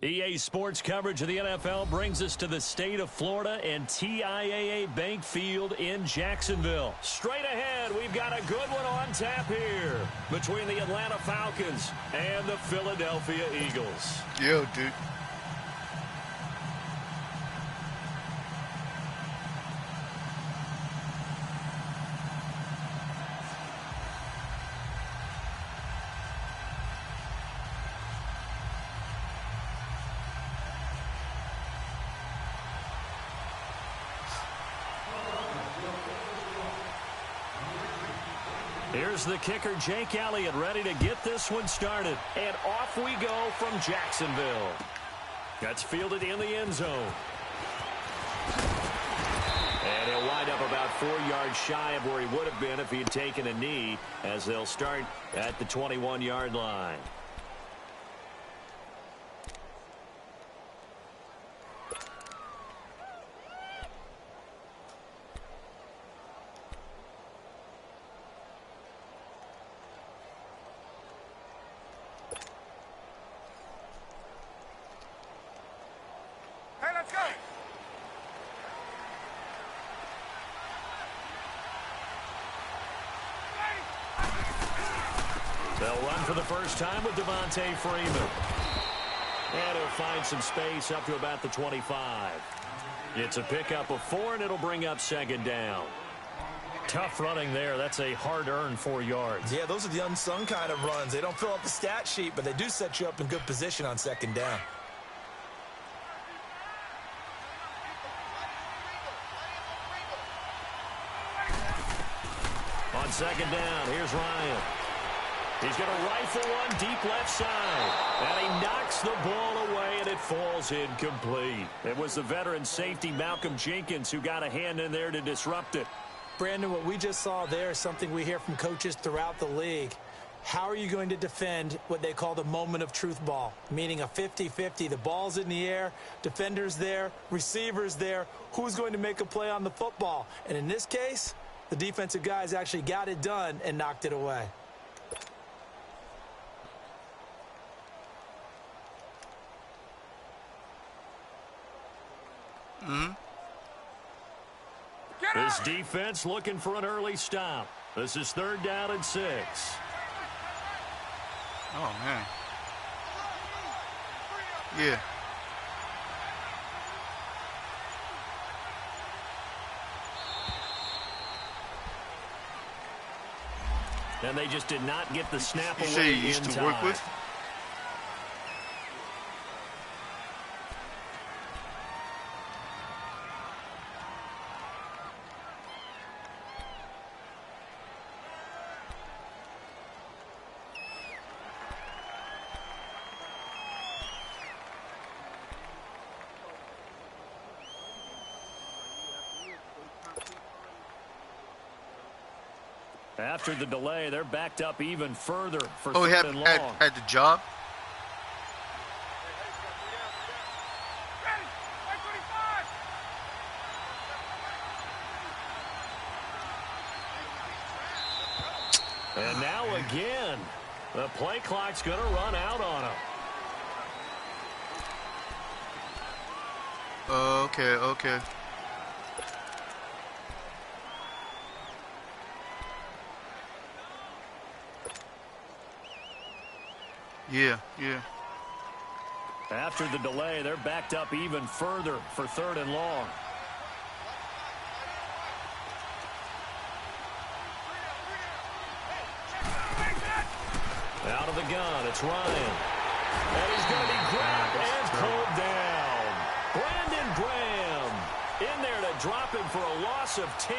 EA Sports coverage of the NFL brings us to the state of Florida and TIAA Bank Field in Jacksonville. Straight ahead, we've got a good one on tap here between the Atlanta Falcons and the Philadelphia Eagles. Yo, dude. Here's the kicker, Jake Elliott, ready to get this one started. And off we go from Jacksonville. That's fielded in the end zone. And he'll wind up about 4 yards shy of where he would have been if he had taken a knee, as they'll start at the 21-yard line. They'll run for the first time with Devontae Freeman. And he'll find some space up to about the 25. It's a pickup of 4, and it'll bring up second down. Tough running there. That's a hard-earned 4 yards. Yeah, those are the unsung kind of runs. They don't fill up the stat sheet, but they do set you up in good position on second down. On second down, here's Ryan. He's going to rifle one deep left side. And he knocks the ball away, and it falls incomplete. It was the veteran safety, Malcolm Jenkins, who got a hand in there to disrupt it. Brandon, what we just saw there is something we hear from coaches throughout the league. How are you going to defend what they call the moment of truth ball, meaning a 50-50? The ball's in the air, defender's there, receiver's there. Who's going to make a play on the football? And in this case, the defensive guys actually got it done and knocked it away. This defense looking for an early stop. This is 3rd down and 6. Oh, man. Yeah. And they just did not get the snap You away say you in used to time. work with? After the delay, they're backed up even further for Oh, he third and long. had the job? And now again, the play clock's going to run out on him. Okay. Yeah. After the delay, they're backed up even further for 3rd and long. Out of the gun, it's Ryan. And he's going to be grabbed and pulled down. Brandon Graham in there to drop him for a loss of 10.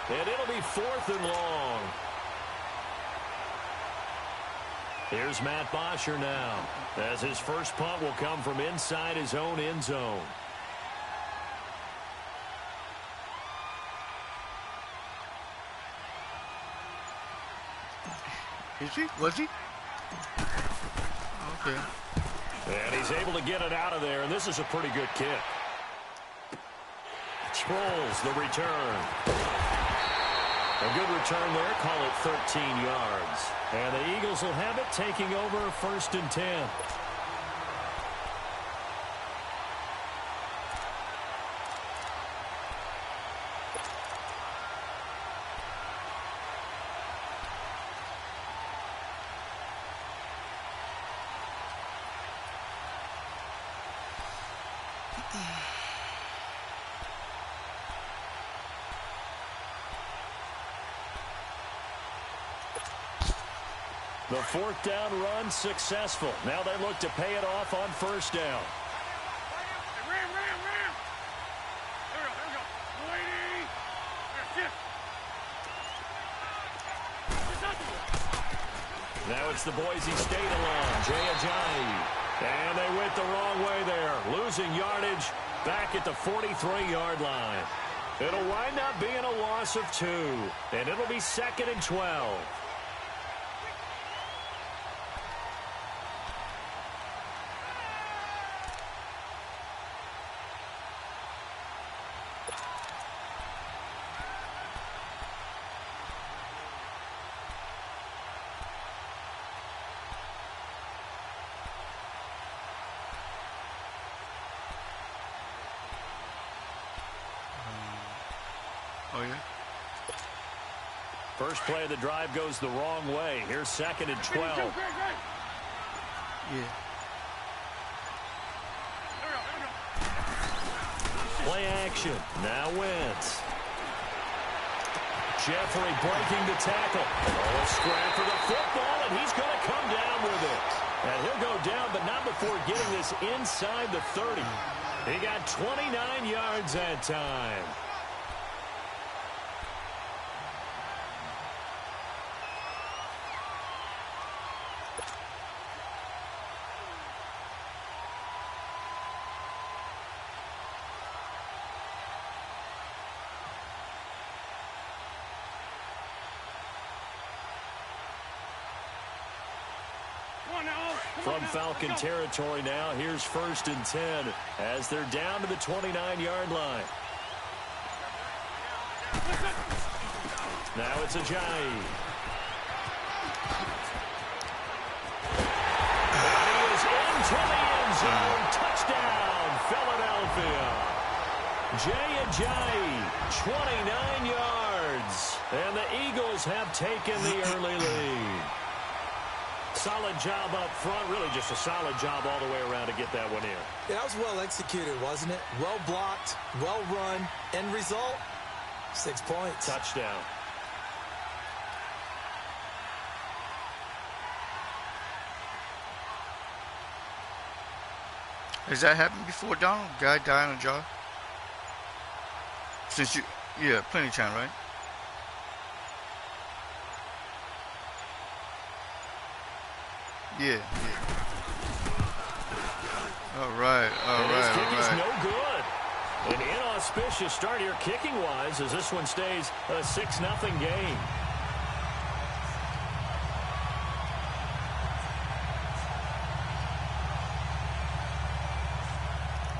And it'll be 4th and long. Here's Matt Bosher now, as his first punt will come from inside his own end zone. Is he? Was he? Okay. And he's able to get it out of there, and this is a pretty good kick. Sproles, the return. A good return there, call it 13 yards. And the Eagles will have it, taking over 1st and 10. The fourth down run successful. Now they look to pay it off on first down. Now it's the Boise State alum, Jay Ajayi. And they went the wrong way there, losing yardage back at the 43-yard line. It'll wind up being a loss of 2, and it'll be 2nd and 12. Oh, yeah? First play of the drive goes the wrong way. Here's 2nd and 12. Yeah. Play action. Now Wentz. Jeffrey breaking the tackle. Oh, a scrap for the football, and he's going to come down with it. And he'll go down, but not before getting this inside the 30. He got 29 yards that time. From Falcon territory now, here's 1st and 10 as they're down to the 29-yard line. Now it's Ajayi. And he is into the end zone. Touchdown, Philadelphia. Jay Ajayi, 29 yards. And the Eagles have taken the early lead. Solid job up front. Really just a solid job all the way around to get that one in. Yeah, that was well executed, wasn't it? Well blocked, well run. End result, 6 points. Touchdown. Has that happened before, Donald? Guy dying on a job? Since you... Yeah, plenty of time, right? Yeah. All right. His kick is no good. An inauspicious start here kicking-wise as this one stays a 6-0 game.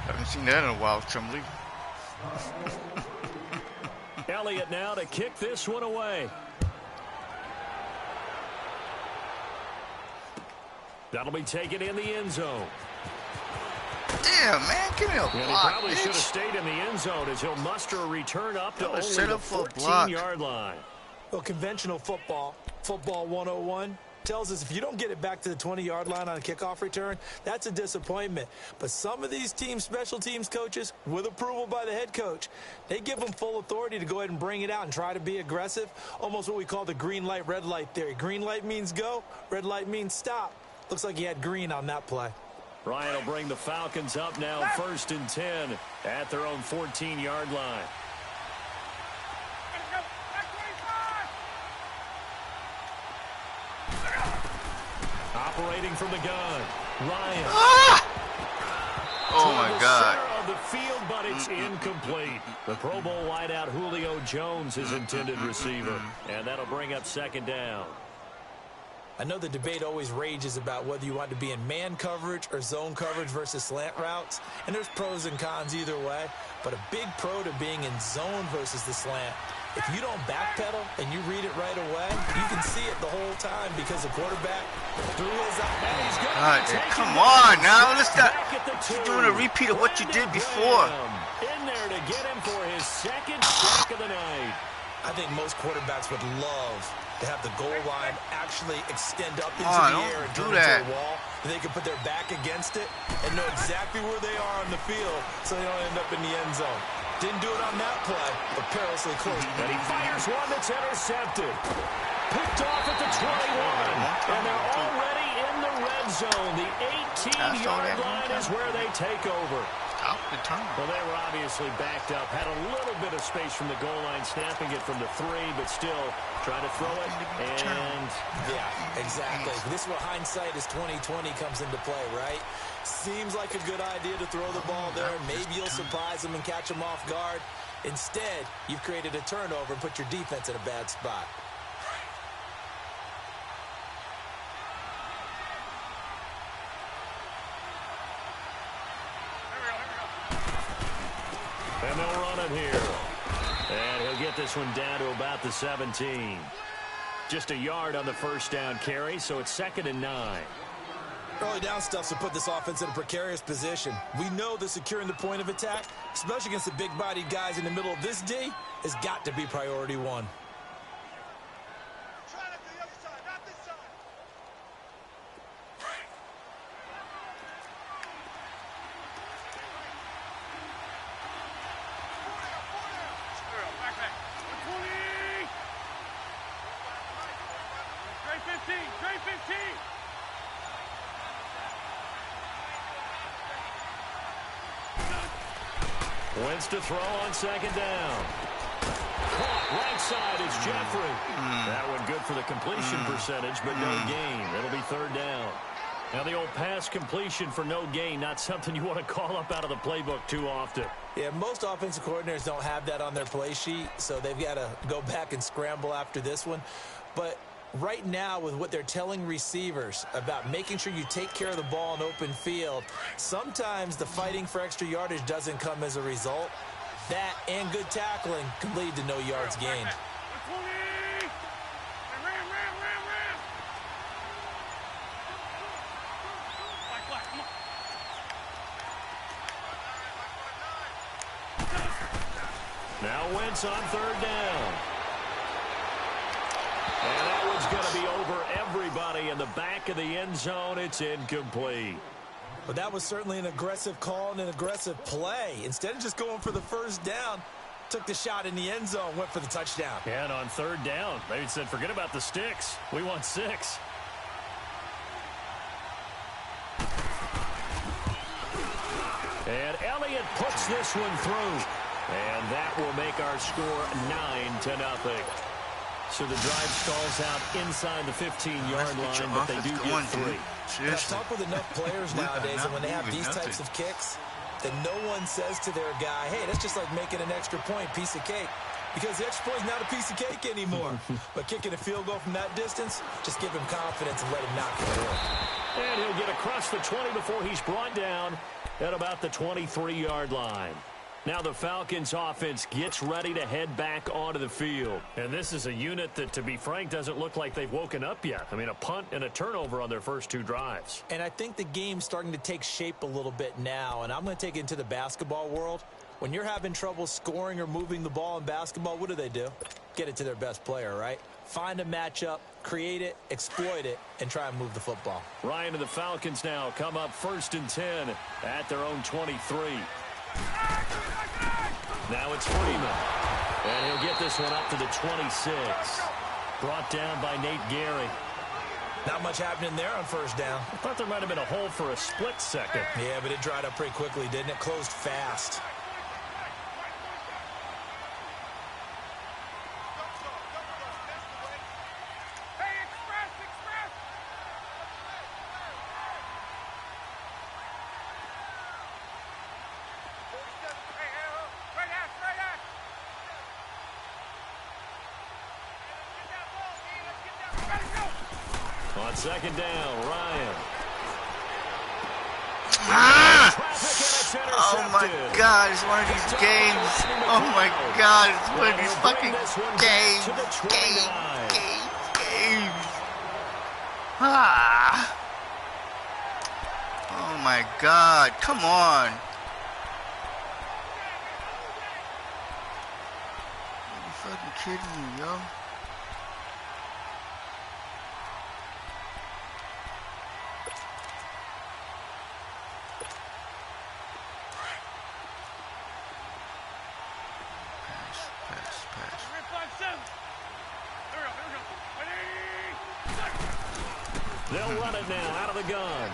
Haven't seen that in a while, Chumley. Elliott now to kick this one away. That'll be taken in the end zone. Damn, man, give me a block, And he probably bitch. should have stayed in the end zone as he'll muster a return up to only set the up for a block. 14-yard line. Well, conventional football 101, tells us if you don't get it back to the 20-yard line on a kickoff return, that's a disappointment. But some of these teams, special teams coaches, with approval by the head coach, they give them full authority to go ahead and bring it out and try to be aggressive, almost what we call the green light, red light theory. Green light means go, red light means stop. Looks like he had green on that play. Ryan will bring the Falcons up now 1st and 10 at their own 14-yard line. Operating from the gun, Ryan. Oh, my God. Center of the field, but it's incomplete. The Pro Bowl wideout Julio Jones, his intended receiver. And that'll bring up 2nd down. I know the debate always rages about whether you want to be in man coverage or zone coverage versus slant routes, and there's pros and cons either way, but a big pro to being in zone versus the slant. If you don't backpedal and you read it right away, you can see it the whole time because the quarterback threw his out. And he's going God, come on now. Let's not. You're doing a repeat of what you did before. In there to get him for his 2nd sack of the night. I think most quarterbacks would love to have the goal line actually extend up into the air and turn into a wall. And they can put their back against it and know exactly where they are on the field so they don't end up in the end zone. Didn't do it on that play, but perilously close. And he fires one that's intercepted. Picked off at the 21. And they're already in the red zone. The 18-yard line is where they take over. Well, they were obviously backed up. Had a little bit of space from the goal line, snapping it from the 3, but still trying to throw it. And yeah, exactly. This is where hindsight is 20/20 comes into play, right? Seems like a good idea to throw the ball there. Maybe you'll surprise them and catch them off guard. Instead, you've created a turnover and put your defense in a bad spot. And they'll run it here. And he'll get this one down to about the 17. Just a yard on the first down carry, so it's 2nd and 9. Early down stuff to put this offense in a precarious position. We know that securing the point of attack, especially against the big-bodied guys in the middle of this D, has got to be priority 1. Wentz to throw on 2nd down. Caught right side is Jeffrey. That one good for the completion percentage, but no gain. It'll be 3rd down. Now the old pass completion for no gain, not something you want to call up out of the playbook too often. Yeah, most offensive coordinators don't have that on their play sheet, so they've got to go back and scramble after this one. But right now, with what they're telling receivers about making sure you take care of the ball in open field, sometimes the fighting for extra yardage doesn't come as a result. That and good tackling can lead to no yards gained. Now Wentz on 3rd down. And that one's going to be over everybody in the back of the end zone. It's incomplete. But that was certainly an aggressive call and an aggressive play. Instead of just going for the first down, took the shot in the end zone, went for the touchdown. Yeah, and on 3rd down, they said, forget about the sticks. We want 6. And Elliott puts this one through. And that will make our score 9-0. So the drive stalls out inside the 15-yard line, but they do get 3. I've talked with enough players nowadays, and when they have these types of kicks, then no one says to their guy, hey, that's just like making an extra point, piece of cake. Because the extra point is not a piece of cake anymore. But kicking a field goal from that distance, just give him confidence and let him knock it away. And he'll get across the 20 before he's brought down at about the 23-yard line. Now the Falcons offense gets ready to head back onto the field. And this is a unit that, to be frank, doesn't look like they've woken up yet. I mean, a punt and a turnover on their first 2 drives. And I think the game's starting to take shape a little bit now. And I'm going to take it into the basketball world. When you're having trouble scoring or moving the ball in basketball, what do? Get it to their best player, right? Find a matchup, create it, exploit it, and try and move the football. Ryan and the Falcons now come up 1st and 10 at their own 23. Now it's Freeman. And he'll get this one up to the 26. Brought down by Nate Gary. Not much happening there on 1st down. I thought there might have been a hole for a split second. Yeah, but it dried up pretty quickly, didn't it? Closed fast. On 2nd down, Ryan. Oh my God, it's one of these games. Oh my God, it's one of these fucking games. Oh my God, come on. Are you fucking kidding me, yo? They'll run it now out of the gun.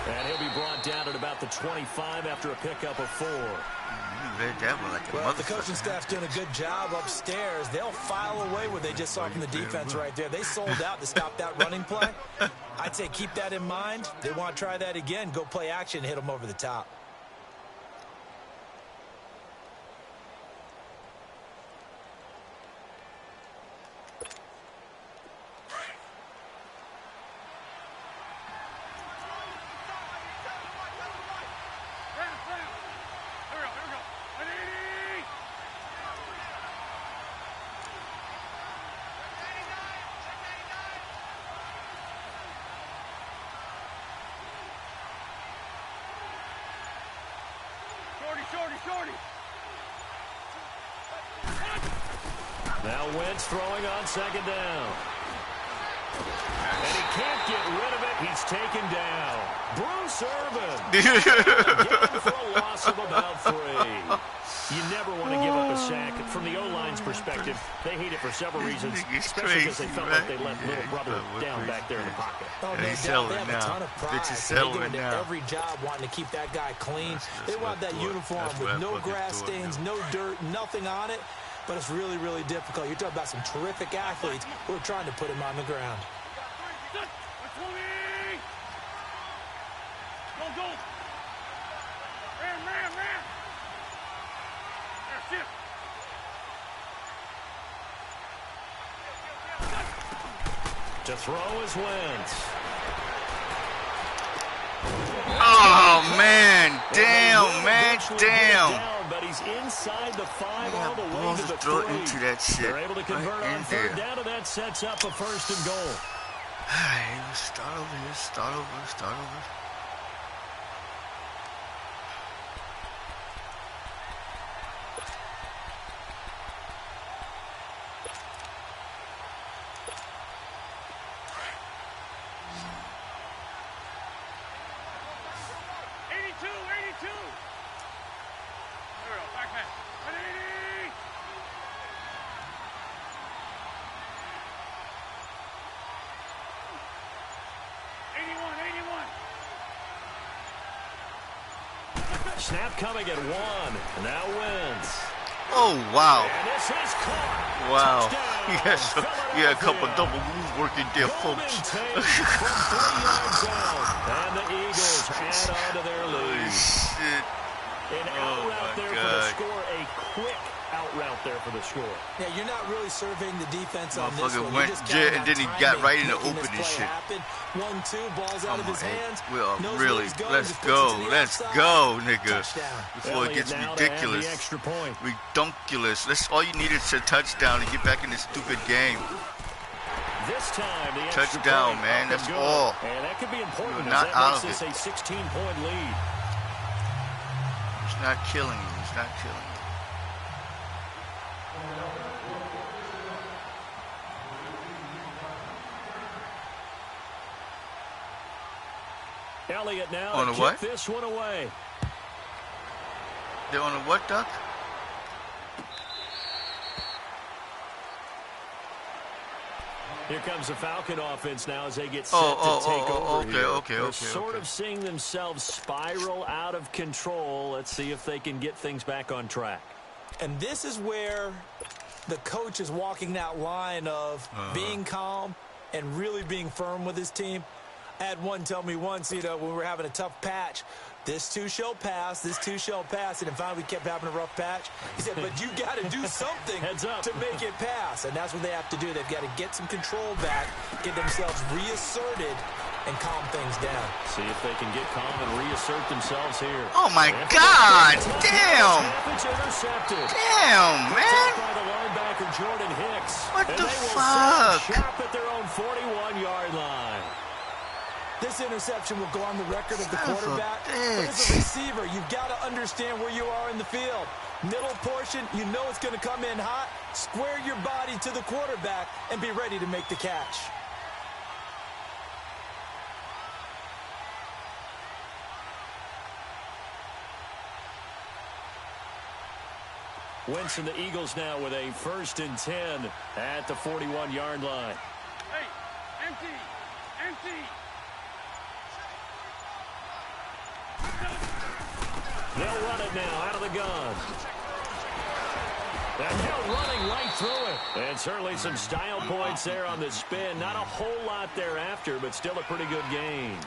And he'll be brought down at about the 25 after a pickup of 4. You read that one like a Well, the motherfucker. coaching staff's doing a good job upstairs. They'll file away what they just saw from the defense right there. They sold out to stop that running play. I'd say keep that in mind. They want to try that again. Go play action, hit them over the top. Now Wentz throwing on second down. And he can't get rid of it. He's taken down. Bruce Irvin. Getting for a loss of about 3. You never want to give up a sack. From the O-line's perspective, they hate it for several reasons, especially because they felt like they let little brother down back there in the pocket. Oh, no doubt. They have a ton of pride. They go into every job wanting to keep that guy clean. They want that uniform with no grass stains, no dirt, nothing on it. But it's really, really difficult. You're talking about some terrific athletes who are trying to put him on the ground. To throw is Wentz. Oh, man. Damn, man. Damn. But he's inside the 5 Yeah, all the way balls to the to throw 3. into that shit. They're able to convert Right on in third there. down, and that sets up a 1st and goal. Alright, let's start over here. Start over. Snap coming at 1. Now Wentz. Oh, wow. And this is caught. Wow. Touchdown, Yeah, a couple Philadelphia. double moves working there, Golden folks. Tate from 3 yards out. And the Eagles add on to their lead. Shit. An out route there for the score. A quick out route there for the score. Yeah, you're not really surveying the defense on this Motherfucker one. went You're just jet counting and then he on got timing, right in the making this opening play shit. happen. 1-2, ball's out of his hands. We are knows really, where he's going, let's just puts go, it to the let's outside. go, nigga. Touchdown. Before it Elliott gets now to add the ridiculous. extra point. Redunculous. All you need is a touchdown to get back in this stupid game. This time, the extra Touchdown, point man, up that's and good. all. And that could be important You're as not that out makes of this a 16-point lead. It's not killing you. It's not killing you. Elliott now On to a kick what? this one away. They're on a what, Duck? Here comes the Falcon offense now as they get set to take over here. They're sort of seeing themselves spiral out of control. Let's see if they can get things back on track. And this is where the coach is walking that line of being calm and really being firm with his team. I had one tell me once, when we were having a tough patch, this too shall pass, this too shall pass. And finally, we kept having a rough patch. He said, but you got to do something to make it pass. And that's what they have to do. They've got to get some control back, get themselves reasserted, and calm things down. See if they can get calm and reassert themselves here. Oh, my God. Damn. It's intercepted. Damn, man. By the linebacker, Jordan Hicks. What and the they will fuck? set up shop at their own 41-yard line. This interception will go on the record of the quarterback. But bitch. as a receiver, you've got to understand where you are in the field. Middle portion, you know it's going to come in hot. Square your body to the quarterback and be ready to make the catch. Wentz and the Eagles now with a 1st and 10 at the 41-yard line. Hey, empty. They'll run it now out of the gun. And Hill running right through it. And certainly some style points there on the spin. Not a whole lot thereafter, but still a pretty good gain.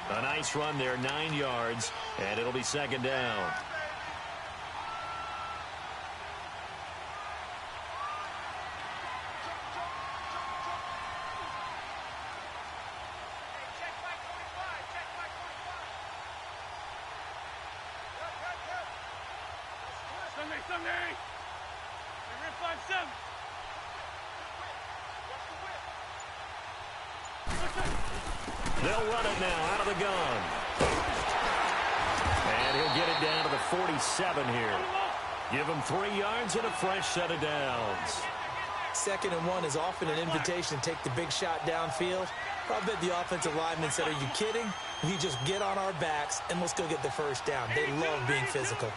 A nice run there, 9 yards, and it'll be second down. They'll run it now out of the gun. And he'll get it down to the 47 here. Give him 3 yards and a fresh set of downs. 2nd and 1 is often an invitation to take the big shot downfield. I bet the offensive lineman said, are you kidding? We just get on our backs and let's go get the first down. They love being physical.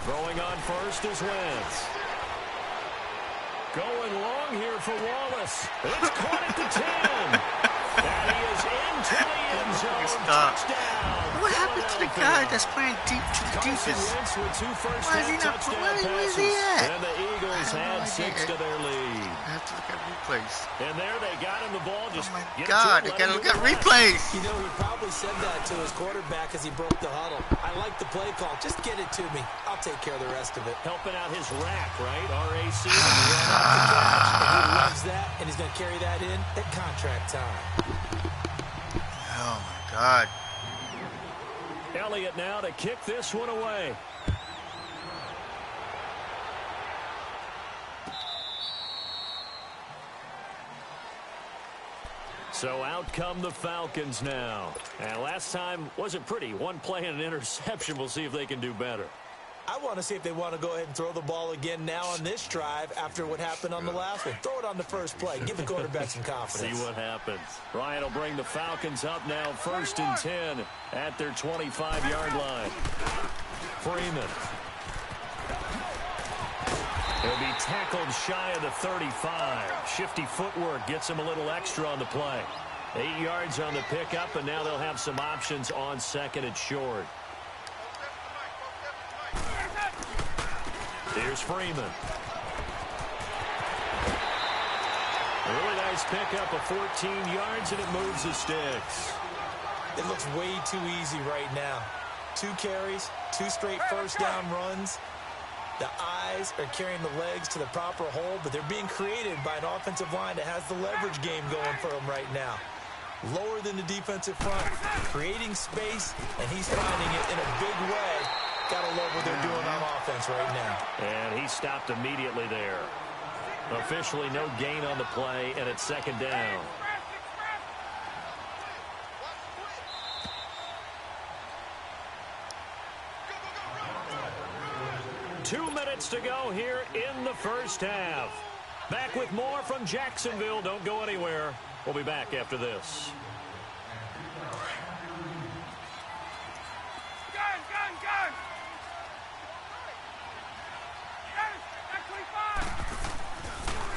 Throwing on first is Wentz. Going long here for Wallace. It's caught at the 10. And he is into the end zone. Touchdown. What happened to the guy that's playing deep to the deepest? Why is he not? Where is he at? And the Eagles had 6 to their lead. I have to look at replays. And there they got him the ball. Just oh my God! I gotta look at replays. You know, he probably said that to his quarterback as he broke the huddle. I like the play call. Just get it to me. I'll take care of the rest of it. Helping out his rack, right? RAC. And he loves that, and he's going to carry that in at contract time. Oh, my God. Elliott now to kick this one away. So out come the Falcons now. And last time wasn't pretty. One play and an interception. We'll see if they can do better. I want to see if they want to go ahead and throw the ball again now on this drive after what happened on the last one. Throw it on the first play. Give the quarterback some confidence. See what happens. Ryan will bring the Falcons up now 1st and 10 at their 25-yard line. Freeman. He'll be tackled shy of the 35. Shifty footwork gets him a little extra on the play. 8 yards on the pickup, and now they'll have some options on 2nd and short. Here's Freeman. A really nice pickup of 14 yards, and it moves the sticks. It looks way too easy right now. 2 carries, 2 straight first down runs. The eyes are carrying the legs to the proper hole, but they're being created by an offensive line that has the leverage game going for them right now. Lower than the defensive front, creating space, and he's finding it in a big way. Gotta love what they're doing on offense right now. And he stopped immediately there. Officially no gain on the play, and it's 2nd down. Two minutes to go here in the first half. Back with more from Jacksonville. Don't go anywhere. We'll be back after this.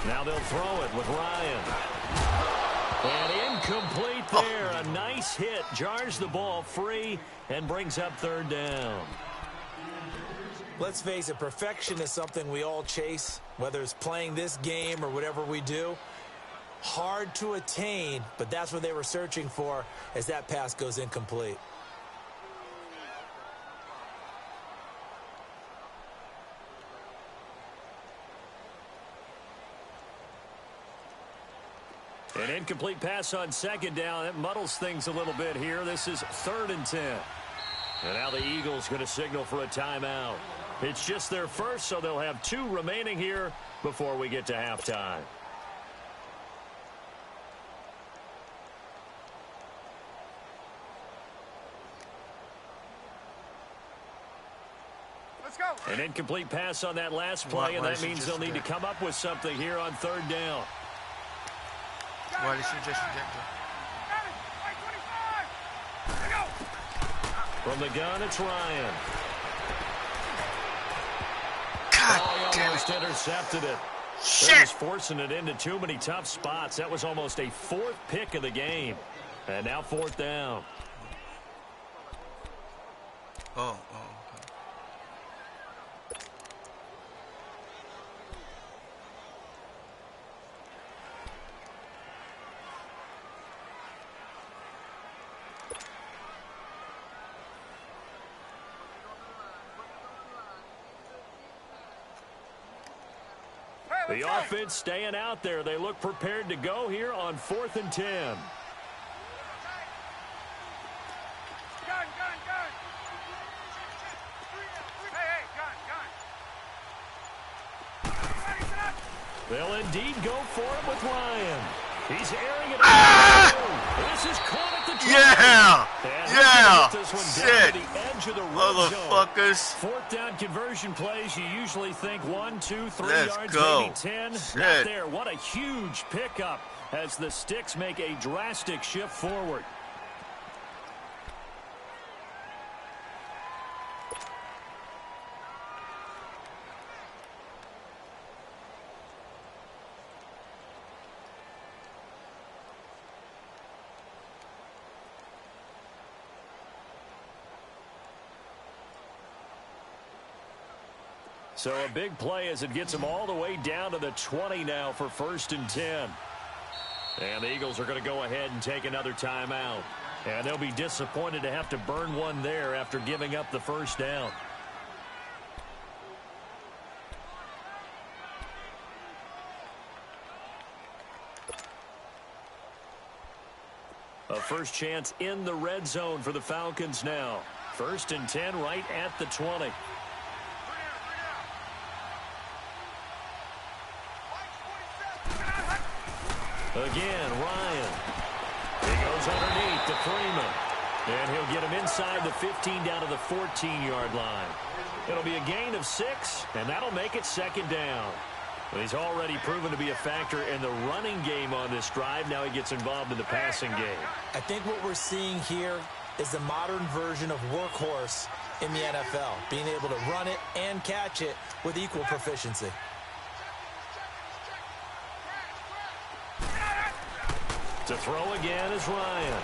Now they'll throw it with Ryan. And incomplete there. A nice hit. Jars the ball free and brings up 3rd down. Let's face it, perfection is something we all chase, whether it's playing this game or whatever we do. Hard to attain, but that's what they were searching for as that pass goes incomplete. An incomplete pass on 2nd down. It muddles things a little bit here. This is 3rd and 10. And now the Eagles going to signal for a timeout. It's just their first, so they'll have 2 remaining here before we get to halftime. Let's go. An incomplete pass on that last play, and that means they'll need to come up with something here on 3rd down. Why did you just reject it? From the gun, it's Ryan. Just intercepted it. Shit! They're just forcing it into too many tough spots. That was almost a fourth pick of the game. And now fourth down. Oh. The offense staying out there. They look prepared to go here on 4th and 10. Gun. Hey, gun. They'll indeed go for it with Ryan. He's airing it out. This is caught at the 20. Yeah! This one Shit! down to the edge of the red Motherfuckers. zone. 4th down conversion plays, you usually think 1, 2, 3 Let's yards, go. maybe 10. Shit. Not there. What a huge pickup as the Sticks make a drastic shift forward. So a big play as it gets them all the way down to the 20 now for 1st and 10. And the Eagles are going to go ahead and take another timeout. And they'll be disappointed to have to burn one there after giving up the first down. A first chance in the red zone for the Falcons now. 1st and 10 right at the 20. Again, Ryan. He goes underneath to Freeman. And he'll get him inside the 15 down to the 14-yard line. It'll be a gain of 6, and that'll make it 2nd down. Well, he's already proven to be a factor in the running game on this drive. Now he gets involved in the passing game. I think what we're seeing here is the modern version of workhorse in the NFL, being able to run it and catch it with equal proficiency. To throw again is Ryan.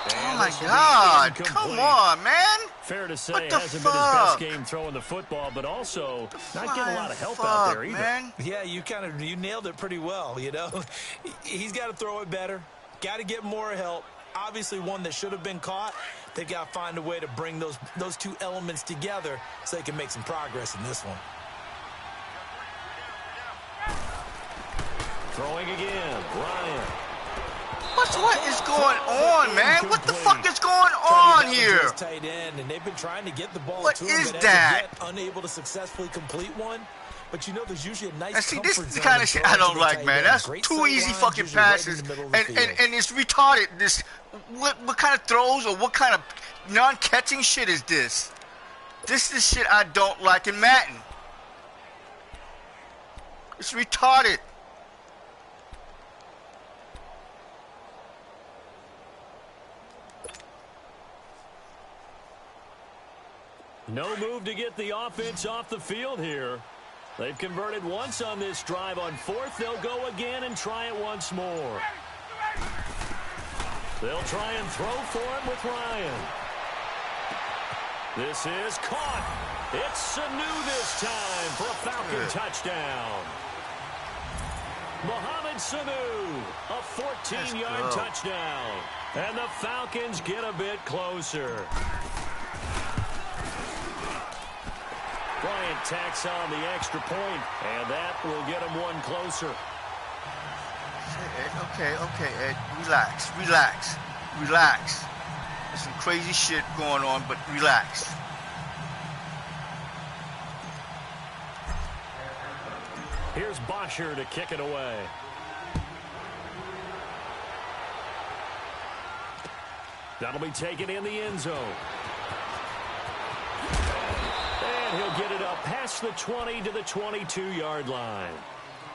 Oh, my God. Come on, man. Fair to say, What it the hasn't been his best fuck? game throwing the football, but also not getting a lot of help Fuck, out there either. Man. Yeah, you nailed it pretty well, you know. He's got to throw it better. Got to get more help. Obviously one that should have been caught. They've got to find a way to bring those two elements together so they can make some progress in this one. Throwing again, Ryan. What is going on, man? What the fuck is going on here? Tight end, and they've been trying to get the ball What to him, is but that? as of yet, unable to successfully complete one. But you know, there's usually a nice. And see, this comfort is the zone kind of in shit throwing I don't to the like, tight man. end. That's Great two sight easy lines, fucking usually right in passes, the middle of and the field. it's retarded. This, what kind of throws or what kind of non-catching shit is this? This is shit I don't like in Madden. It's retarded. No move to get the offense off the field here. They've converted once on this drive. On 4th, they'll go again and try it once more. They'll try and throw for it with Ryan. This is caught. It's Sanu this time for a Falcon touchdown. Mohamed Sanu, a 14-yard touchdown. And the Falcons get a bit closer. Bryant tacks on the extra point, and that will get him one closer. Okay, Ed. Relax. There's some crazy shit going on, but relax. Here's Bosher to kick it away. That'll be taken in the end zone. And he'll get it up past the 20 to the 22-yard line.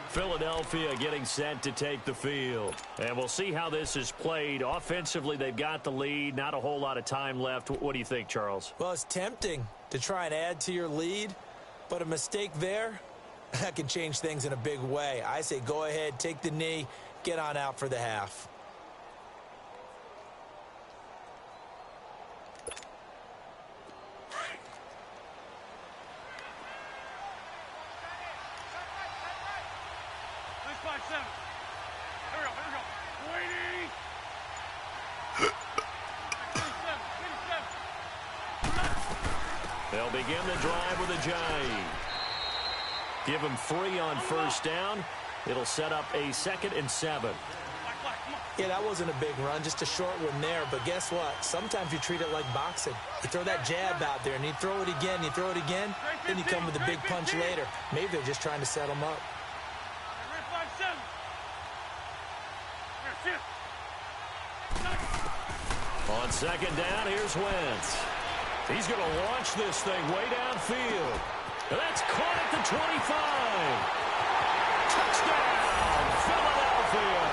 Philadelphia getting set to take the field. And we'll see how this is played. Offensively, they've got the lead. Not a whole lot of time left. What do you think, Charles? Well, it's tempting to try and add to your lead, But a mistake there, that can change things in a big way. I say go ahead, take the knee, get on out for the half. They'll begin the drive with a jive. Give him 3 on first down. It'll set up a 2nd and 7. Yeah, that wasn't a big run, just a short one there. But guess what? Sometimes you treat it like boxing. You throw that jab out there, and you throw it again, you throw it again, then you come with a big punch later. Maybe they're just trying to set him up. On 2nd down, here's Wentz. He's going to launch this thing way downfield. And that's caught at the 25. Touchdown, Philadelphia.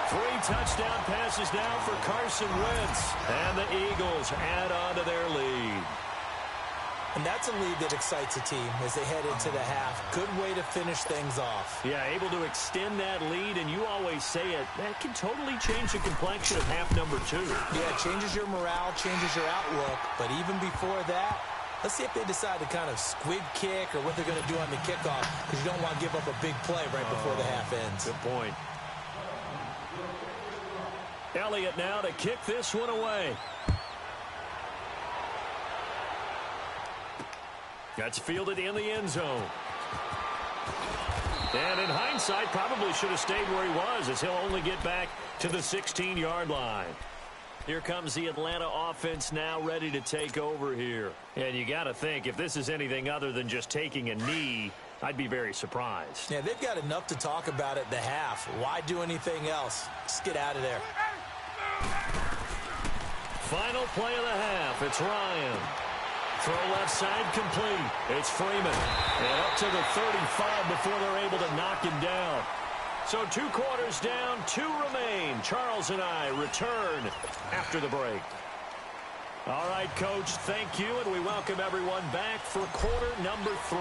3 touchdown passes now for Carson Wentz. And the Eagles add on to their lead. And that's a lead that excites a team as they head into the half. Good way to finish things off. Yeah, able to extend that lead, and you always say it, that can totally change the complexion of half number 2. Yeah, it changes your morale, changes your outlook. But even before that, let's see if they decide to kind of squib kick or what they're going to do on the kickoff, because you don't want to give up a big play right before the half ends. Good point. Elliott now to kick this one away. That's fielded in the end zone. And in hindsight, probably should have stayed where he was, as he'll only get back to the 16-yard line. Here comes the Atlanta offense now ready to take over here. And you got to think, if this is anything other than just taking a knee, I'd be very surprised. Yeah, they've got enough to talk about at the half. Why do anything else? Just get out of there. Final play of the half. It's Ryan. Throw left side complete. It's Freeman. And up to the 35 before they're able to knock him down. So 2 quarters down, 2 remain. Charles and I return after the break. All right, Coach, thank you, and we welcome everyone back for quarter number 3.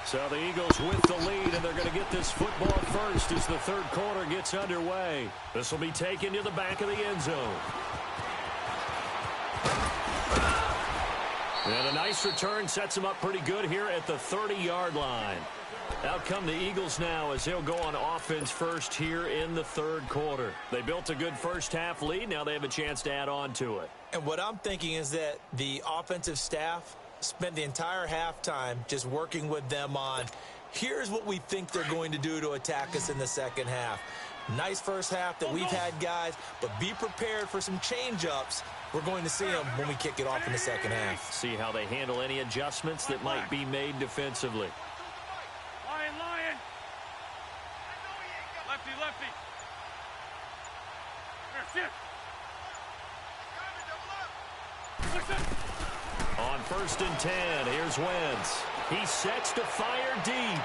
So the Eagles with the lead, and they're going to get this football first as the 3rd quarter gets underway. This will be taken to the back of the end zone. And a nice return sets them up pretty good here at the 30-yard line. Out come the Eagles now as they'll go on offense first here in the 3rd quarter. They built a good first-half lead. Now they have a chance to add on to it. And what I'm thinking is that the offensive staff spent the entire halftime just working with them on, here's what we think they're going to do to attack us in the second half. Nice first half that we've had, guys, but be prepared for some change-ups. We're going to see them when we kick it off in the second half. See how they handle any adjustments that might be made defensively. Lion. Lefty. On 1st and 10, here's Wentz. He sets to fire deep.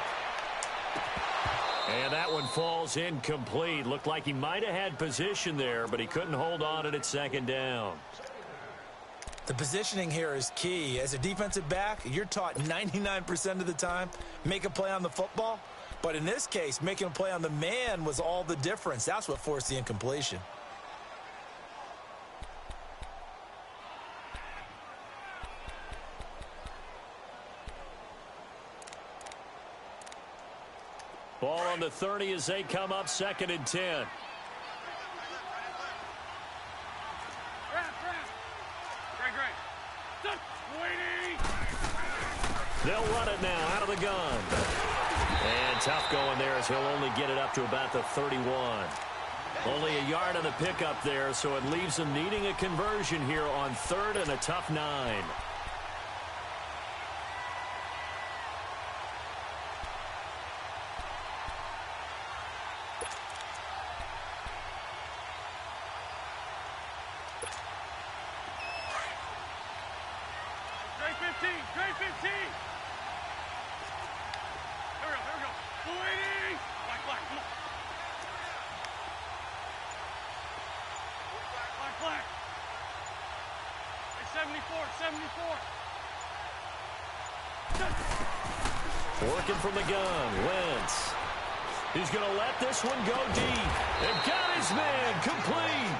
And that one falls incomplete. Looked like he might have had position there, but he couldn't hold on at 2nd down. The positioning here is key. As a defensive back, you're taught 99% of the time, make a play on the football. But in this case, making a play on the man was all the difference. That's what forced the incompletion. Ball on the 30 as they come up 2nd and 10. They'll run it now out of the gun. And tough going there as he'll only get it up to about the 31. Only a yard on the pickup there, so it leaves them needing a conversion here on 3rd and a tough 9. Trey 15. Here we go. 280. Black. Come on. Black. Hey, 74. Working from the gun, Wentz. He's going to let this one go deep. And got his man complete.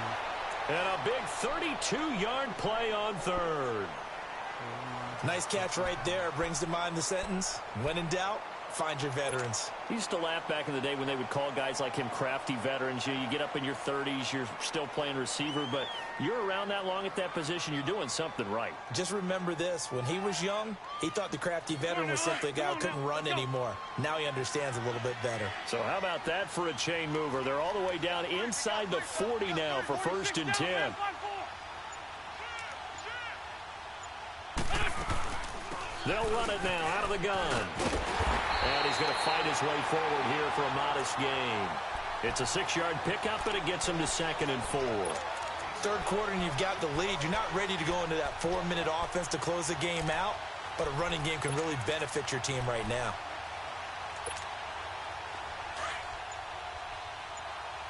And a big 32-yard play on third. Nice catch right there. Brings to mind the sentence, when in doubt, find your veterans. He used to laugh back in the day when they would call guys like him crafty veterans. You get up in your 30s, you're still playing receiver, but you're around that long at that position, you're doing something right. Just remember this. When he was young, he thought the crafty veteran was simply a guy who couldn't run anymore. Now he understands a little bit better. So how about that for a chain mover? They're all the way down inside the 40 now for 1st and 10. They'll run it now out of the gun. And he's going to fight his way forward here for a modest gain. It's a 6-yard pickup, but it gets him to 2nd and 4. Third quarter and you've got the lead. You're not ready to go into that 4-minute offense to close the game out, but a running game can really benefit your team right now.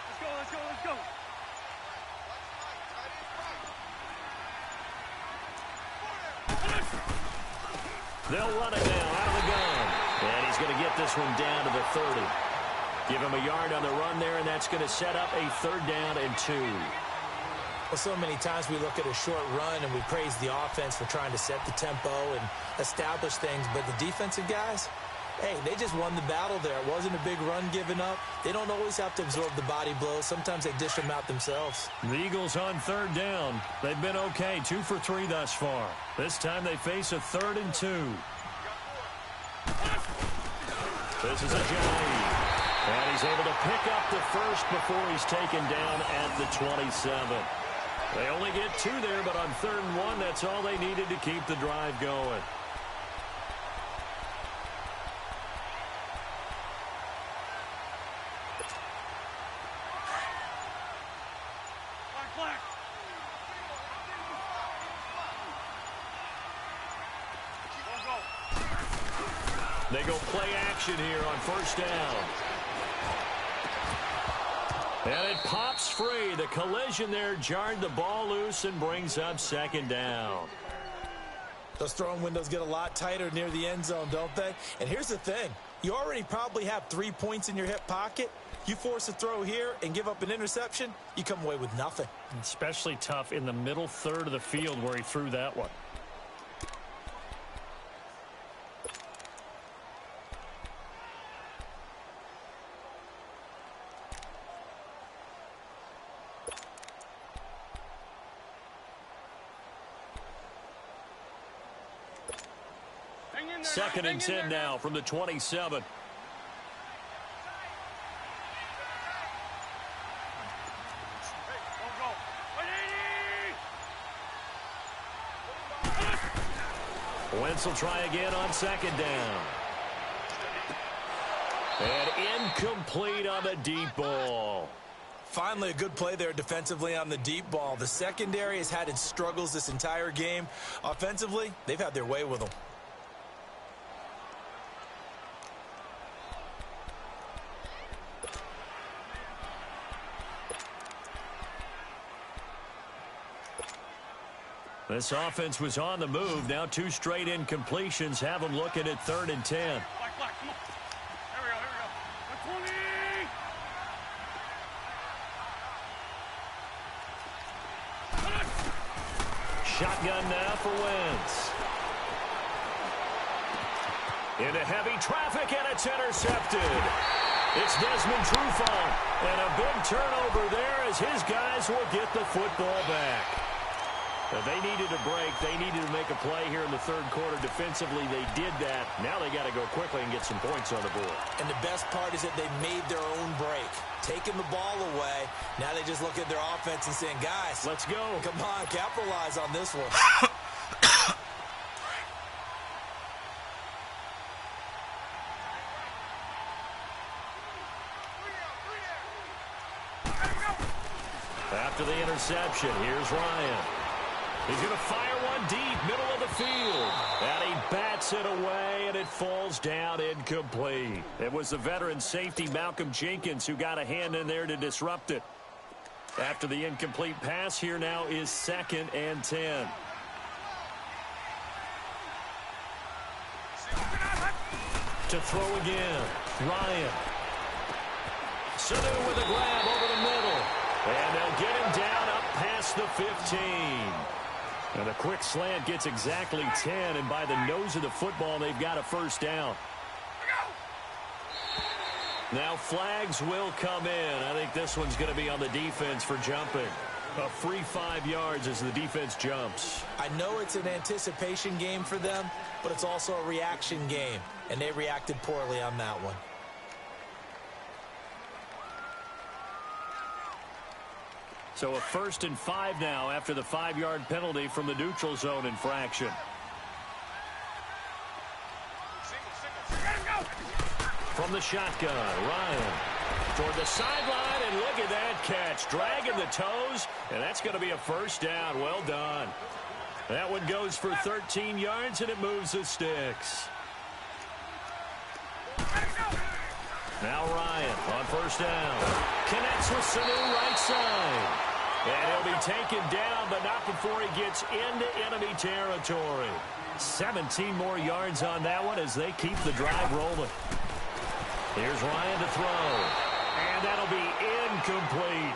Let's go, let's go, let's go. They'll run it now out of the gun. And he's going to get this one down to the 30. Give him a yard on the run there, and that's going to set up a 3rd down and 2. Well, so many times we look at a short run and we praise the offense for trying to set the tempo and establish things, but the defensive guys, hey, they just won the battle there. It wasn't a big run given up. They don't always have to absorb the body blows. Sometimes they dish them out themselves. The Eagles on 3rd down. They've been okay, 2 for 3 thus far. This time they face a 3rd and 2. This is a Johnny. And he's able to pick up the first before he's taken down at the 27. They only get 2 there, but on 3rd and 1, that's all they needed to keep the drive going. Black. They go play action here on 1st down. And it pops free. The collision there jarred the ball loose and brings up 2nd down. Those throwing windows get a lot tighter near the end zone, don't they? And here's the thing. You already probably have 3 points in your hip pocket. You force a throw here and give up an interception, you come away with nothing. Especially tough in the middle third of the field where he threw that one. Hang in there, 2nd and 10 hang in there. now from the 27. Go. 180. Wentz will try again on 2nd down. And incomplete on the deep ball. Finally, a good play there defensively on the deep ball. The secondary has had its struggles this entire game. Offensively, they've had their way with them. This offense was on the move. Now 2 straight incompletions have them looking at 3rd and 10. Black, come on. Here we go. 120. Shotgun now for Wentz. Into heavy traffic, and it's intercepted. It's Desmond Trufant, and a big turnover there as his guys will get the football back. They needed a break. They needed to make a play here in the 3rd quarter. Defensively, they did that. Now they got to go quickly and get some points on the board. And the best part is that they made their own break. Taking the ball away. Now they just look at their offense and saying, guys, let's go. Come on, capitalize on this one. After the interception, here's Ryan. He's going to fire one deep, middle of the field. And he bats it away, and it falls down incomplete. It was the veteran safety, Malcolm Jenkins, who got a hand in there to disrupt it. After the incomplete pass, here now is 2nd and 10. To throw again. Ryan. Sanu with a grab over the middle. And they'll get him down up past the 15. And a quick slant gets exactly 10. And by the nose of the football, they've got a first down. Now flags will come in. I think this one's going to be on the defense for jumping. A free 5 yards as the defense jumps. I know it's an anticipation game for them, but it's also a reaction game, and they reacted poorly on that one. So a 1st and 5 now after the 5-yard penalty from the neutral zone infraction. From the shotgun, Ryan toward the sideline, and look at that catch. Dragging the toes, and that's going to be a first down. Well done. That one goes for 13 yards, and it moves the sticks. Now Ryan on first down. Connects with Sanu right side. And he'll be taken down, but not before he gets into enemy territory. 17 more yards on that one as they keep the drive rolling. Here's Ryan to throw. And that'll be incomplete.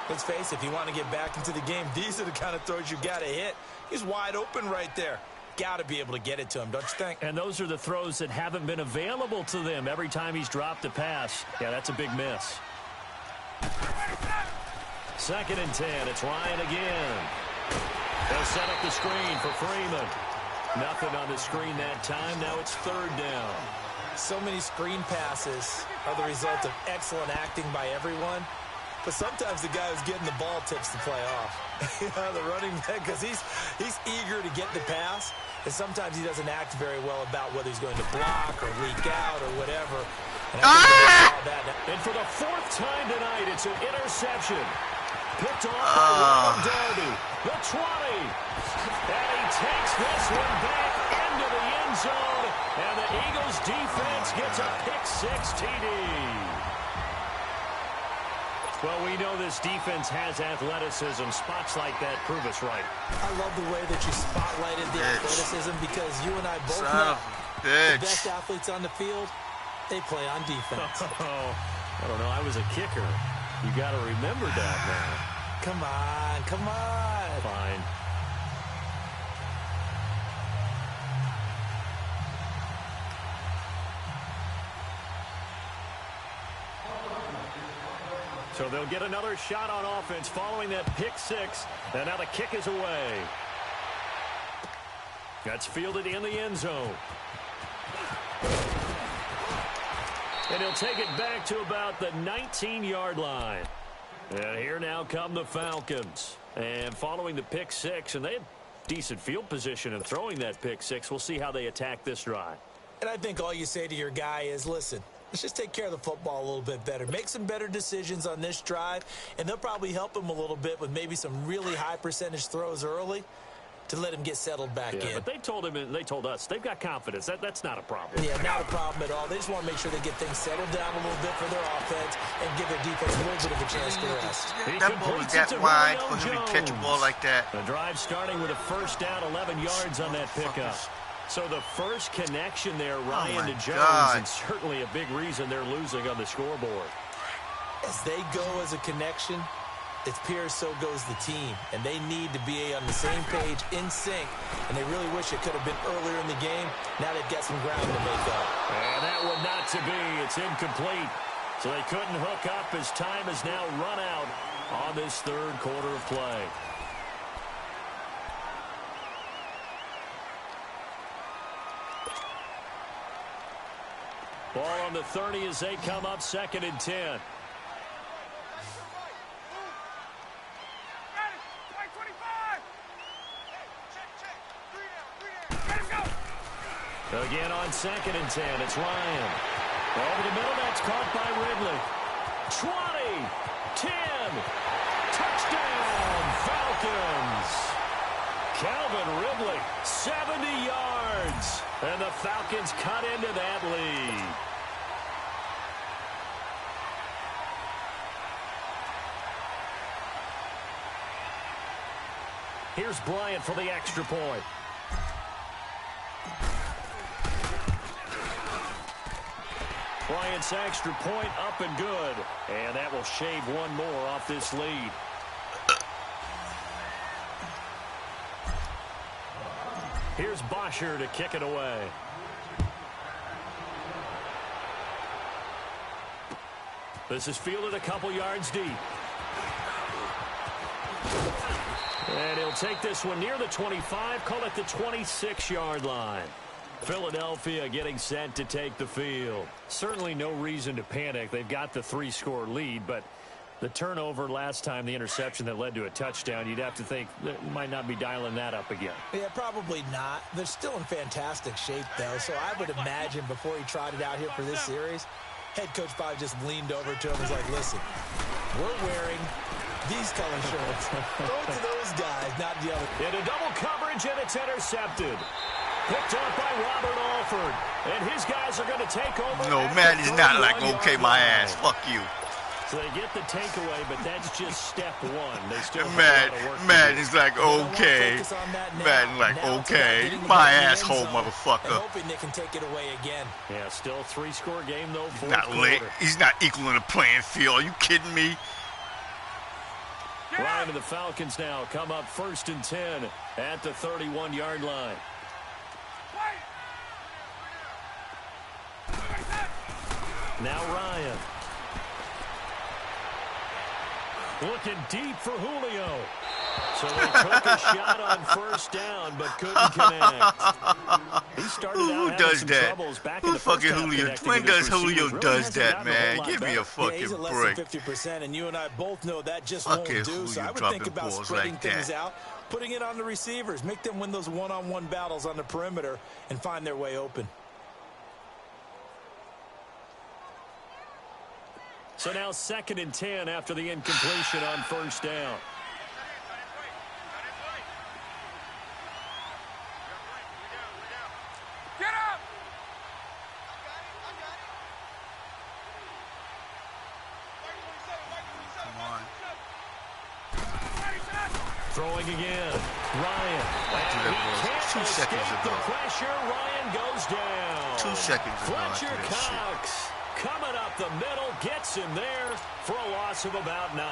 Let's face it, if you want to get back into the game, these are the kind of throws you got to hit. He's wide open right there. Got to be able to get it to him, don't you think? And those are the throws that haven't been available to them every time he's dropped a pass. Yeah, that's a big miss. 2nd and 10. It's Ryan again. They'll set up the screen for Freeman. Nothing on the screen that time. Now it's 3rd down. So many screen passes are the result of excellent acting by everyone. But sometimes the guy who's getting the ball tips the play off. The running back, because he's eager to get the pass. And sometimes he doesn't act very well about whether he's going to block or leak out or whatever. And I think they saw that. And for the 4th time tonight, it's an interception. Picked off by Darby. The 20. And he takes this one back into the end zone. And the Eagles defense gets a pick-6 TD. Well, we know this defense has athleticism. Spots like that prove us right. I love the way that you spotlighted the athleticism, because you and I both know the best athletes on the field, they play on defense. I don't know. I was a kicker. You got to remember that now. Come on, come on. Fine. So they'll get another shot on offense following that pick-6. And now the kick is away. That's fielded in the end zone. And he'll take it back to about the 19-yard line. And here now come the Falcons. And following the pick-6, and they had decent field position in throwing that pick-6. We'll see how they attack this drive. And I think all you say to your guy is, listen, let's just take care of the football a little bit better. Make some better decisions on this drive, and they'll probably help him a little bit with maybe some really high percentage throws early to let him get settled back in. But they told him, and they told us, they've got confidence. That's not a problem. Yeah, not a problem at all. They just want to make sure they get things settled down a little bit for their offense and give their defense a little bit of a chance to rest. That ball was that wide for him to catch a ball like that. The drive starting with a first down, 11 yards on that pickup. So the first connection there, Ryan to Jones, and certainly a big reason they're losing on the scoreboard. As they go as a connection, it appears so goes the team, and they need to be on the same page, in sync, and they really wish it could have been earlier in the game. Now they've got some ground to make up. And that one not to be. It's incomplete. So they couldn't hook up as time has now run out on this 3rd quarter of play. Ball on the 30 as they come up 2nd and 10. Again on 2nd and 10, it's Ryan. Over the middle, that's caught by Ridley. 20, 10, touchdown, Falcons. Calvin Ridley, 70 yards. And the Falcons cut into that lead. Here's Bryant for the extra point. Bryant's extra point up and good. And that will shave one more off this lead. Here's Bosher to kick it away. This is fielded a couple yards deep. And he'll take this one near the 25, call it the 26-yard line. Philadelphia getting set to take the field. Certainly no reason to panic. They've got the 3-score lead, but the turnover last time, the interception that led to a touchdown, you'd have to think that might not be dialing that up again. Yeah, probably not. They're still in fantastic shape, though, so I would imagine before he trotted out here for this series, head coach probably just leaned over to him and was like, listen, we're wearing these color shirts. Throw it to those guys, not the other. Into double coverage, and it's intercepted. Picked up by Robert Alford. And his guys are going to take over. No, man, it's not like, okay, my ass. Fuck you. So they get the takeaway, but that's just step one. They still man, it's like, okay. Man, like, okay. My asshole, motherfucker. Hoping they can take it away again. Yeah, still a 3-score game, though. Not late. He's not equaling the playing field. Are you kidding me? Ryan and the Falcons now come up 1st and 10 at the 31-yard line. Now Ryan. Looking deep for Julio. So they took a shot on 1st down, but couldn't connect. He started out having some troubles back in the first half. Julio? When does Julio does that, man? Give me a fucking he's at less break. than 50%, and you and I both know that just won't do. So I would think about spreading things out, putting it on the receivers, make them win those one-on-one battles on the perimeter, and find their way open. So now 2nd and 10 after the incompletion on 1st down. Get up! Come on. Throwing again. Ryan. And he can't escape the pressure. Ryan goes down. 2 seconds ago. Fletcher Cox coming up the middle, gets him there for a loss of about 9.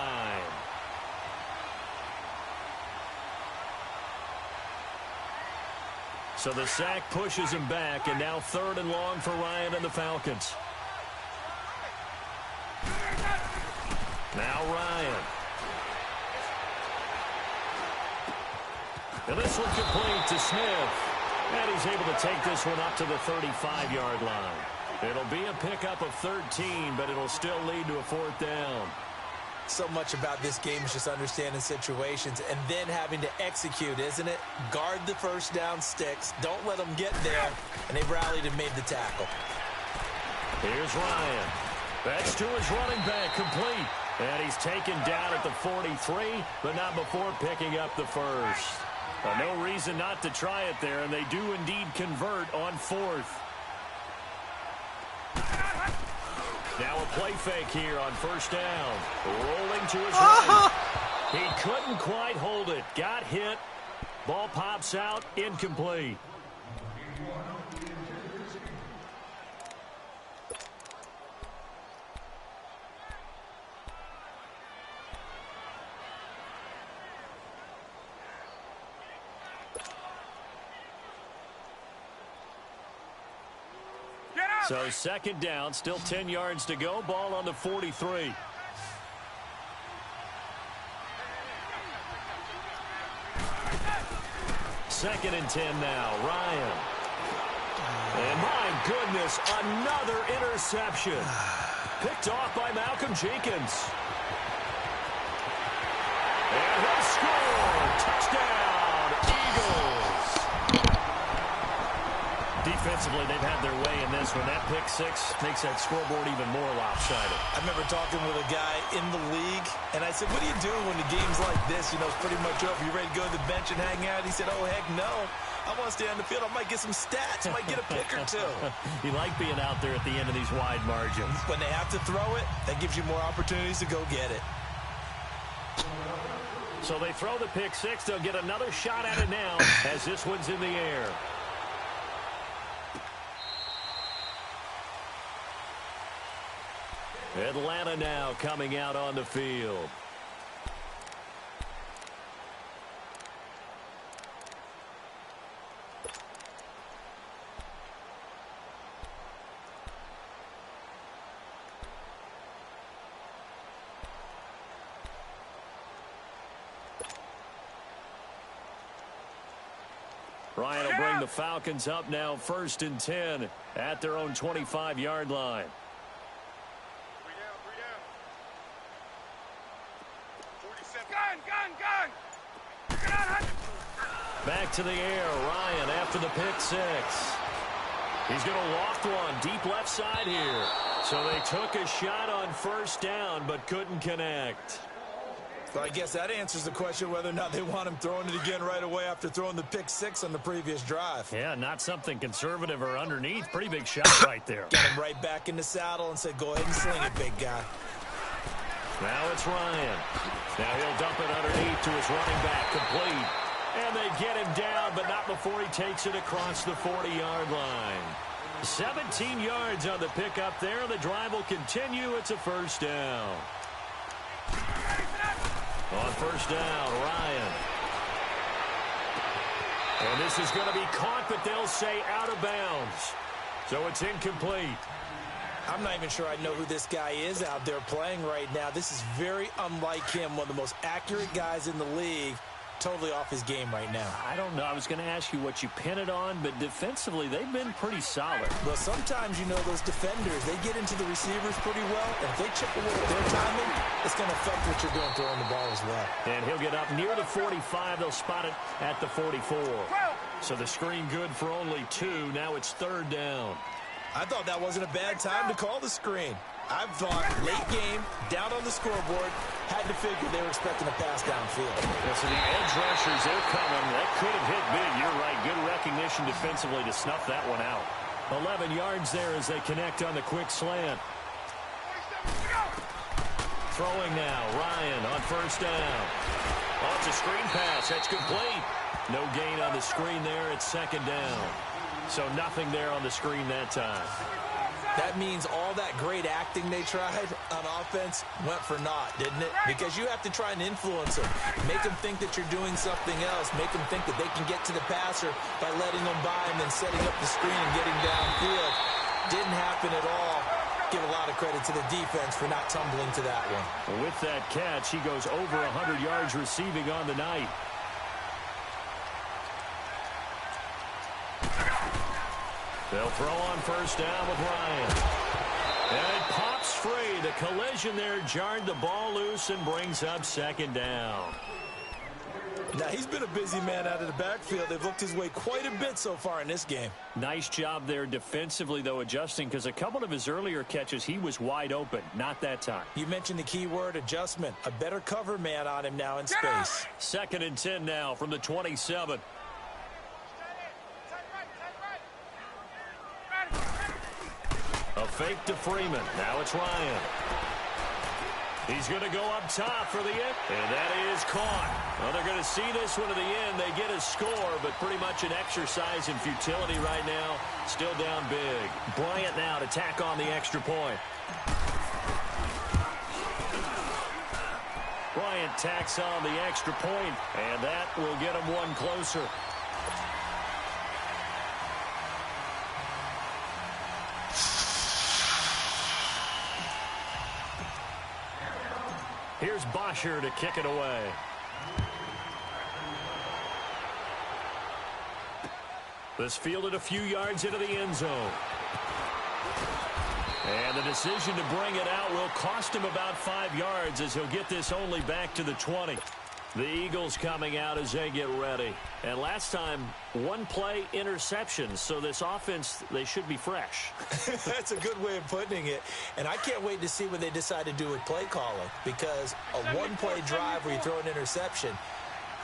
So the sack pushes him back, and now 3rd and long for Ryan and the Falcons. Now Ryan. And this one complete to Smith. And he's able to take this one up to the 35-yard line. It'll be a pickup of 13, but it'll still lead to a 4th down. So much about this game is just understanding situations and then having to execute, isn't it? Guard the 1st down sticks. Don't let them get there. And they've rallied and made the tackle. Here's Ryan. That's to his running back, complete. And he's taken down at the 43, but not before picking up the 1st. No reason not to try it there, and they do indeed convert on 4th. Now a play fake here on 1st down. Rolling to his right. He couldn't quite hold it. Got hit. Ball pops out. Incomplete. So 2nd down, still 10 yards to go. Ball on the 43. Second and 10 now. Ryan. And my goodness, another interception. Picked off by Malcolm Jenkins. And they score. Touchdown, Eagles. Defensively, they've had their way in this one. That pick 6 makes that scoreboard even more lopsided. I remember talking with a guy in the league, and I said, what are you doing when the game's like this? You know, it's pretty much over. You ready to go to the bench and hang out? He said, oh, heck no. I want to stay on the field. I might get some stats. I might get a pick or 2. You like being out there at the end of these wide margins. When they have to throw it, that gives you more opportunities to go get it. So they throw the pick 6. They'll get another shot at it now as this one's in the air. Atlanta now coming out on the field. Ryan will bring the Falcons up now 1st and 10 at their own 25-yard line. 47. Gun! Back to the air. Ryan after the pick six. He's going to loft one deep left side here. So they took a shot on 1st down but couldn't connect. So I guess that answers the question whether or not they want him throwing it again right away after throwing the pick six on the previous drive. Yeah, not something conservative or underneath. Pretty big shot right there. Got him right back in the saddle and said, go ahead and sling it, big guy. Now it's Ryan. Now he'll dump it underneath to his running back. Complete. And they get him down, but not before he takes it across the 40-yard line. 17 yards on the pickup there. The drive will continue. It's a 1st down. On 1st down, Ryan. And this is going to be caught, but they'll say out of bounds. So it's incomplete. I'm not even sure I know who this guy is out there playing right now. This is very unlike him, one of the most accurate guys in the league. Totally off his game right now. I don't know. I was going to ask you what you pin it on, but defensively, they've been pretty solid. Well, sometimes, you know, those defenders, they get into the receivers pretty well, and if they chip away at their timing, it's going to affect what you're doing throwing the ball as well. And he'll get up near the 45. They'll spot it at the 44. So the screen good for only 2. Now it's 3rd down. I thought that wasn't a bad time to call the screen. I thought late game, down on the scoreboard, had to figure they were expecting a pass downfield. Yeah, so the edge rushers, they're coming. That could have hit big. You're right. Good recognition defensively to snuff that one out. 11 yards there as they connect on the quick slant. Throwing now. Ryan on 1st down. Oh, it's a screen pass. That's complete. No gain on the screen there. It's 2nd down. So nothing there on the screen that time. That means all that great acting they tried on offense went for naught, didn't it? Because you have to try and influence them. Make them think that you're doing something else. Make them think that they can get to the passer by letting them by and then setting up the screen and getting downfield. Didn't happen at all. Give a lot of credit to the defense for not tumbling to that one. With that catch, he goes over 100 yards receiving on the night. They'll throw on 1st down with Ryan. And it pops free. The collision there jarred the ball loose and brings up 2nd down. Now, he's been a busy man out of the backfield. They've looked his way quite a bit so far in this game. Nice job there defensively, though, adjusting, because a couple of his earlier catches, he was wide open. Not that time. You mentioned the key word, adjustment. A better cover man on him now in space. 2nd and 10 now from the 27. A fake to Freeman. Now it's Ryan. He's going to go up top for the end. And that is caught. Well, they're going to see this one to the end. They get a score, but pretty much an exercise in futility right now. Still down big. Bryant now to tack on the extra point. Bryant tacks on the extra point, and that will get him one closer. Here's Bosher to kick it away. This fielded a few yards into the end zone. And the decision to bring it out will cost him about 5 yards as he'll get this only back to the 20. The Eagles coming out as they get ready. And last time, 1 play interceptions. So this offense, they should be fresh. That's a good way of putting it. And I can't wait to see what they decide to do with play calling. Because a 1-play drive where you throw an interception,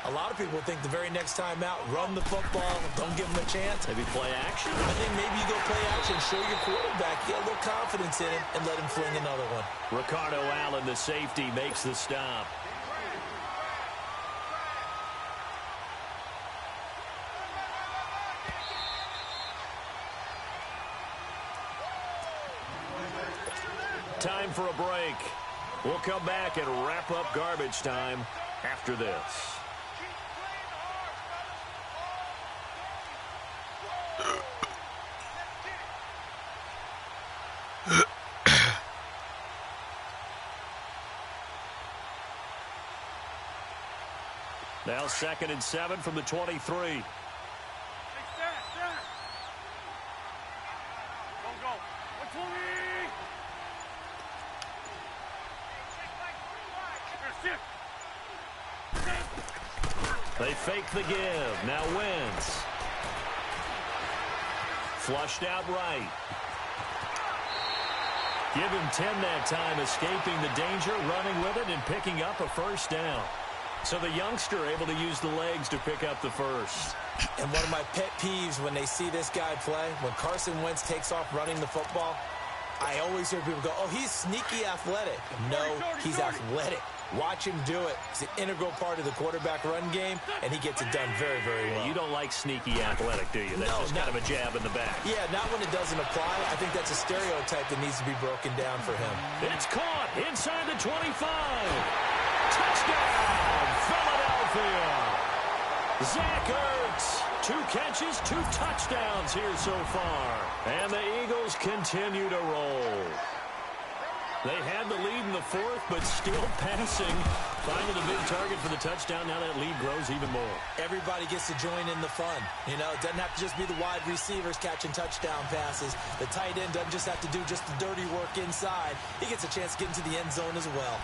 a lot of people think the very next time out, run the football, don't give them a chance. Maybe play action? I think maybe you go play action, show your quarterback, get a little confidence in him, and let him fling another one. Ricardo Allen, the safety, makes the stop. time for a break. We'll come back and wrap up garbage time after this. Now 2nd and 7 from the 23. Hey, Stat. Go. 120. They fake the give. Now Wentz. Flushed out right. Give him 10 that time, escaping the danger, running with it, and picking up a first down. So the youngster able to use the legs to pick up the first. And one of my pet peeves when they see this guy play, when Carson Wentz takes off running the football, I always hear people go, oh, he's sneaky athletic. No, he's athletic. Watch him do it. It's an integral part of the quarterback run game, and he gets it done very, very well. You don't like sneaky athletic, do you? That's just kind of a jab in the back. Yeah, not when it doesn't apply. I think that's a stereotype that needs to be broken down for him. It's caught inside the 25. Touchdown, Philadelphia. Zach Ertz, 2 catches, 2 touchdowns here so far. And the Eagles continue to roll. They had the lead in the 4th, but still passing. Finding a big target for the touchdown. Now that lead grows even more. Everybody gets to join in the fun. You know, it doesn't have to just be the wide receivers catching touchdown passes. The tight end doesn't just have to do just the dirty work inside. He gets a chance to get into the end zone as well.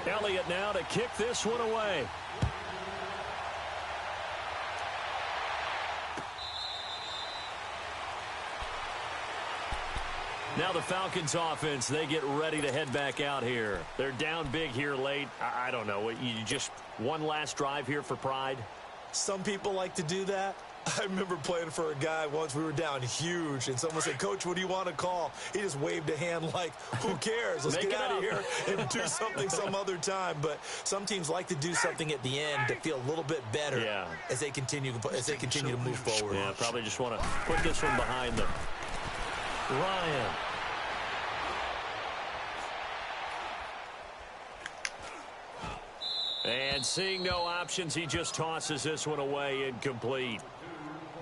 Elliott now to kick this one away. Now the Falcons offense, they get ready to head back out here. They're down big here late. I don't know. You just one last drive here for pride? Some people like to do that. I remember playing for a guy once. We were down huge, and someone said, Coach, what do you want to call? He just waved a hand like, who cares? Let's get out of here and do something some other time. But some teams like to do something at the end to feel a little bit better as they continue to move forward. Yeah, probably just want to put this one behind them. Ryan. And seeing no options, he just tosses this one away, incomplete.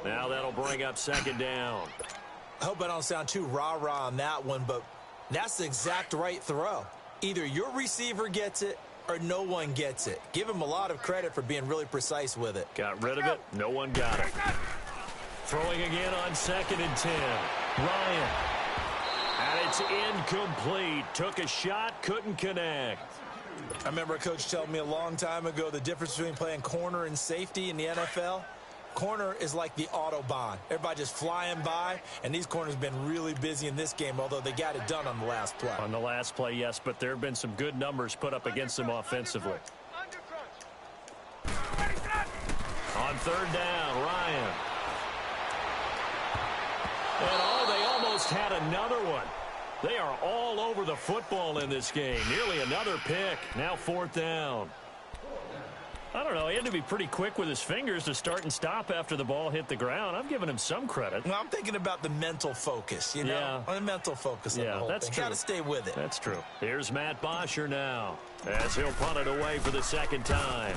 Now that'll bring up 2nd down. I hope I don't sound too rah-rah on that one, but that's the exact right throw. Either your receiver gets it or no one gets it. Give him a lot of credit for being really precise with it. Got rid of it. No one got it. Throwing again on 2nd and 10. Ryan. And it's incomplete. Took a shot, couldn't connect. I remember a coach telling me a long time ago the difference between playing corner and safety in the NFL. Corner is like the Autobahn. Everybody just flying by, and these corners have been really busy in this game, although they got it done on the last play. On the last play, yes, but there have been some good numbers put up against them offensively. On 3rd down, Ryan. And they almost had another one. They are all over the football in this game. Nearly another pick. Now 4th down. I don't know. He had to be pretty quick with his fingers to start and stop after the ball hit the ground. I'm giving him some credit. Well, I'm thinking about the mental focus, you know? The mental focus on the whole that's thing. true. Got to stay with it. That's true. Here's Matt Bosher now as he'll punt it away for the 2nd time.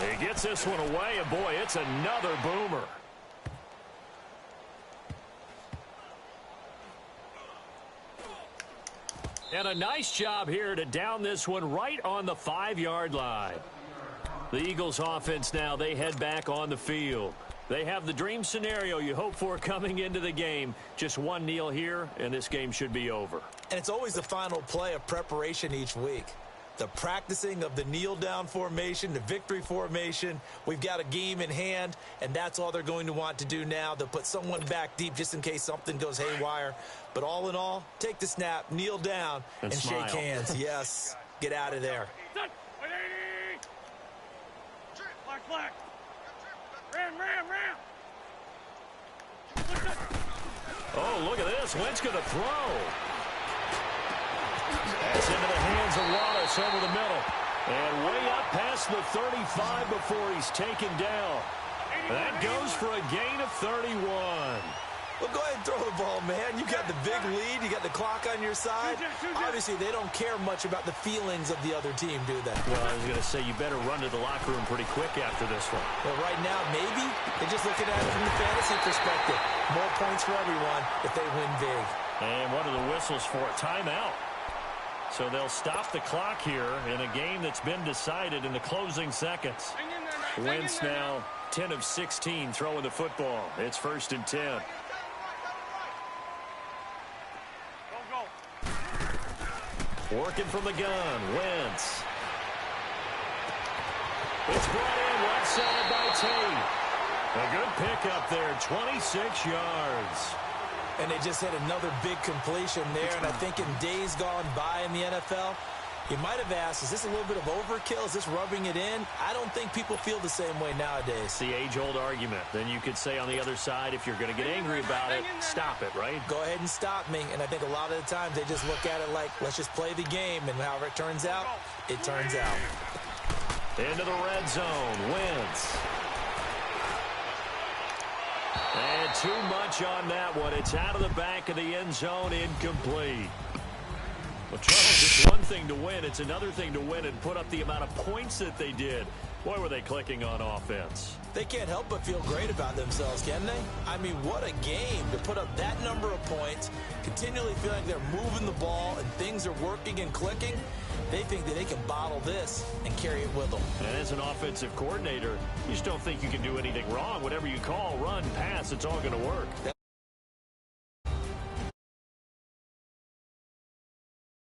He gets this one away, and boy, it's another boomer. And a nice job here to down this one right on the 5-yard line. The Eagles offense now, they head back on the field. They have the dream scenario you hope for coming into the game. Just one kneel here, and this game should be over. And it's always the final play of preparation each week. The practicing of the kneel-down formation, the victory formation. We've got a game in hand, and that's all they're going to want to do now. They'll put someone back deep just in case something goes haywire. But all in all, take the snap, kneel down, and shake hands. Yes, get out of there. Black. Ram. Oh, look at this. Wentz going to throw. That's into the hands of Wallace over the middle. And way up past the 35 before he's taken down. That goes for a gain of 31. Well, go ahead and throw the ball, man. You got the big lead. You got the clock on your side. Obviously, they don't care much about the feelings of the other team, do they? Well, I was going to say, you better run to the locker room pretty quick after this one. Well, right now, maybe. They're just looking at it from the fantasy perspective. More points for everyone if they win big. And what are the whistles for? Timeout. So they'll stop the clock here in a game that's been decided in the closing seconds. Wentz now 10 of 16 throwing the football. It's 1st and 10. Working from the gun, Wentz. It's brought in left side by Tate. A good pickup there, 26 yards. And they just had another big completion there. And I think in days gone by in the NFL, you might have asked, is this a little bit of overkill? Is this rubbing it in? I don't think people feel the same way nowadays. It's the age-old argument. Then you could say on the other side, if you're going to get angry about it, stop it, right? Go ahead and stop me. And I think a lot of the times they just look at it like, let's just play the game. And however it turns out, it turns out. Into the red zone, Wentz. And too much on that one. It's out of the back of the end zone, incomplete. Well, Charles, it's one thing to win. It's another thing to win and put up the amount of points that they did. Boy, were they clicking on offense. They can't help but feel great about themselves, can they? I mean, what a game to put up that number of points, continually feel like they're moving the ball and things are working and clicking. They think that they can bottle this and carry it with them. And as an offensive coordinator, you just don't think you can do anything wrong. Whatever you call, run, pass, it's all going to work.